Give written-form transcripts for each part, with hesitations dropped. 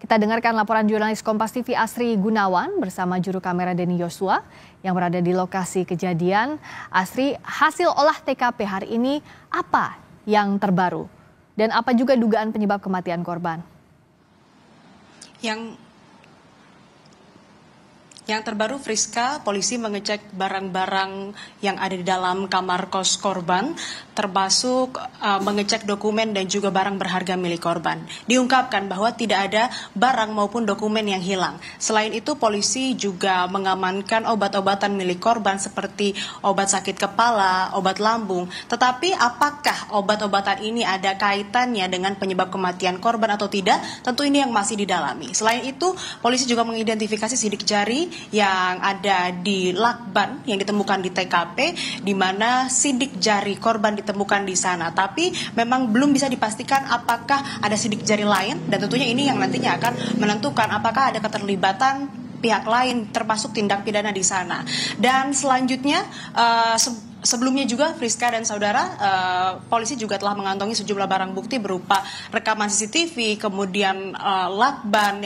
Kita dengarkan laporan jurnalis Kompas TV Asri Gunawan bersama juru kamera Denny Yosua yang berada di lokasi kejadian. Asri, hasil olah TKP hari ini apa yang terbaru? Dan apa juga dugaan penyebab kematian korban? Yang terbaru, Friska, polisi mengecek barang-barang yang ada di dalam kamar kos korban, termasuk mengecek dokumen dan juga barang berharga milik korban. Diungkapkan bahwa tidak ada barang maupun dokumen yang hilang. Selain itu, polisi juga mengamankan obat-obatan milik korban seperti obat sakit kepala, obat lambung. Tetapi apakah obat-obatan ini ada kaitannya dengan penyebab kematian korban atau tidak? Tentu ini yang masih didalami. Selain itu, polisi juga mengidentifikasi sidik jari yang ada di lakban yang ditemukan di TKP, di mana sidik jari korban ditemukan di sana. Tapi memang belum bisa dipastikan apakah ada sidik jari lain, dan tentunya ini yang nantinya akan menentukan apakah ada keterlibatan pihak lain termasuk tindak pidana di sana. Dan selanjutnya sebelumnya juga, Friska dan saudara, polisi juga telah mengantongi sejumlah barang bukti berupa rekaman CCTV, kemudian lakban,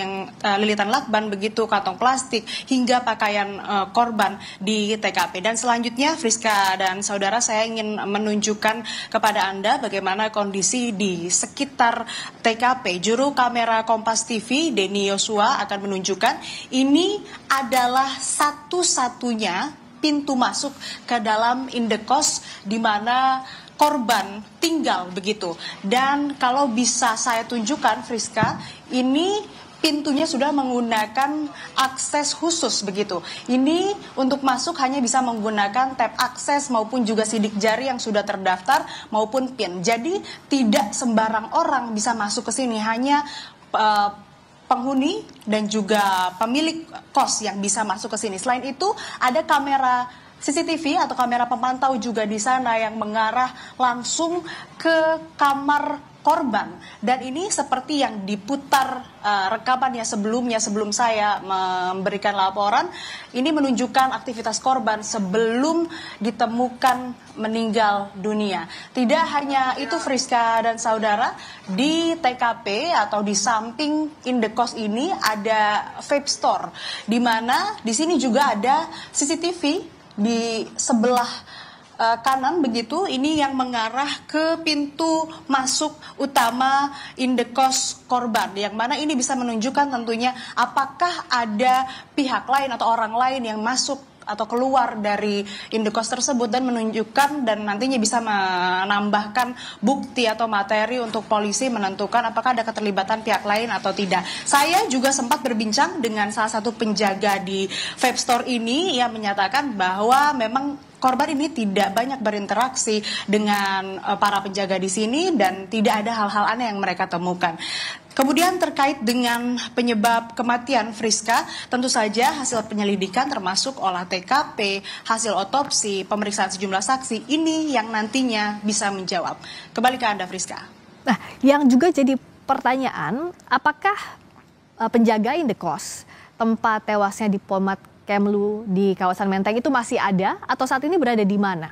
lilitan lakban begitu, kantong plastik, hingga pakaian korban di TKP. Dan selanjutnya, Friska dan saudara, saya ingin menunjukkan kepada Anda bagaimana kondisi di sekitar TKP. Juru kamera Kompas TV, Denny Yosua, akan menunjukkan ini adalah satu-satunya pintu masuk ke dalam indekos di mana korban tinggal begitu. Dan kalau bisa saya tunjukkan, Friska, ini pintunya sudah menggunakan akses khusus begitu. Ini untuk masuk hanya bisa menggunakan tab akses maupun juga sidik jari yang sudah terdaftar maupun PIN. Jadi tidak sembarang orang bisa masuk ke sini, hanya penghuni dan juga pemilik kos yang bisa masuk ke sini. Selain itu, ada kamera CCTV atau kamera pemantau juga di sana yang mengarah langsung ke kamar korban. Dan ini seperti yang diputar rekamannya sebelum saya memberikan laporan, ini menunjukkan aktivitas korban sebelum ditemukan meninggal dunia. Tidak hanya itu, Friska dan saudara, di TKP atau di samping indekos ini ada vape store, di mana di sini juga ada CCTV di sebelah kanan begitu, ini yang mengarah ke pintu masuk utama indekos korban, yang mana ini bisa menunjukkan tentunya apakah ada pihak lain atau orang lain yang masuk atau keluar dari indekos tersebut, dan menunjukkan dan nantinya bisa menambahkan bukti atau materi untuk polisi menentukan apakah ada keterlibatan pihak lain atau tidak. Saya juga sempat berbincang dengan salah satu penjaga di vape store ini yang menyatakan bahwa memang korban ini tidak banyak berinteraksi dengan para penjaga di sini dan tidak ada hal-hal aneh yang mereka temukan. Kemudian terkait dengan penyebab kematian, Friska, tentu saja hasil penyelidikan termasuk olah TKP, hasil otopsi, pemeriksaan sejumlah saksi, ini yang nantinya bisa menjawab. Kembali ke Anda, Friska. Nah, yang juga jadi pertanyaan, apakah penjaga indekos tempat tewasnya diplomat Kemlu di kawasan Menteng itu masih ada atau saat ini berada di mana?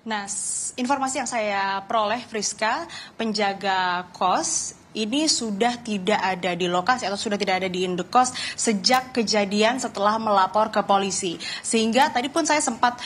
Nah, informasi yang saya peroleh, Friska, penjaga kos ini sudah tidak ada di lokasi atau sudah tidak ada di indekos sejak kejadian setelah melapor ke polisi. Sehingga tadi pun saya sempat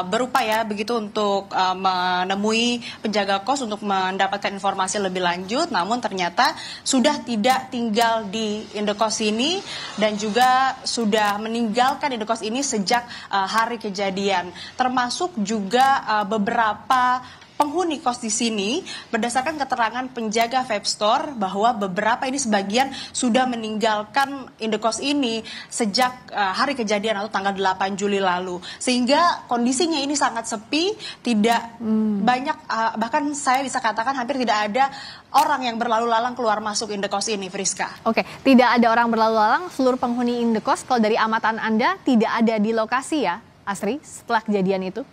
berupaya begitu untuk menemui penjaga kos untuk mendapatkan informasi lebih lanjut, namun ternyata sudah tidak tinggal di indekos ini dan juga sudah meninggalkan indekos ini sejak hari kejadian. Termasuk juga beberapa penghuni kos di sini, berdasarkan keterangan penjaga vape store, bahwa beberapa ini sebagian sudah meninggalkan indekos ini sejak hari kejadian atau tanggal 8 Juli lalu. Sehingga kondisinya ini sangat sepi, tidak banyak, bahkan saya bisa katakan hampir tidak ada orang yang berlalu lalang keluar masuk indekos ini, Friska. Oke, tidak ada orang berlalu lalang, seluruh penghuni indekos, kalau dari amatan Anda tidak ada di lokasi ya, Asri, setelah kejadian itu?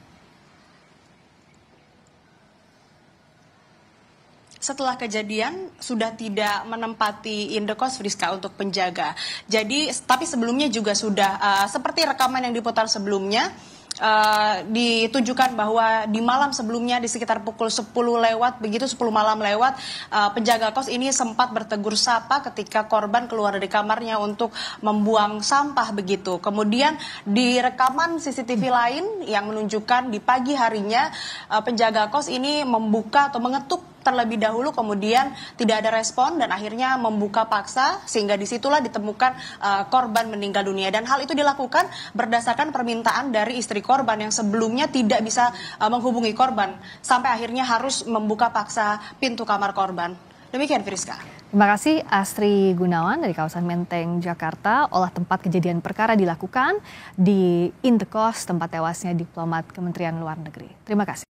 Setelah kejadian sudah tidak menempati indekos, Friska, untuk penjaga. Jadi, tapi sebelumnya juga sudah seperti rekaman yang diputar sebelumnya, ditujukan bahwa di malam sebelumnya di sekitar pukul 10 lewat, begitu 10 malam lewat, penjaga kos ini sempat bertegur sapa ketika korban keluar dari kamarnya untuk membuang sampah begitu. Kemudian di rekaman CCTV lain yang menunjukkan di pagi harinya penjaga kos ini membuka atau mengetuk terlebih dahulu, kemudian tidak ada respon dan akhirnya membuka paksa sehingga disitulah ditemukan korban meninggal dunia, dan hal itu dilakukan berdasarkan permintaan dari istri korban yang sebelumnya tidak bisa menghubungi korban sampai akhirnya harus membuka paksa pintu kamar korban. Demikian, Friska. Terima kasih Astri Gunawan dari kawasan Menteng, Jakarta. Olah tempat kejadian perkara dilakukan di Indekos, tempat tewasnya diplomat Kementerian Luar Negeri. Terima kasih.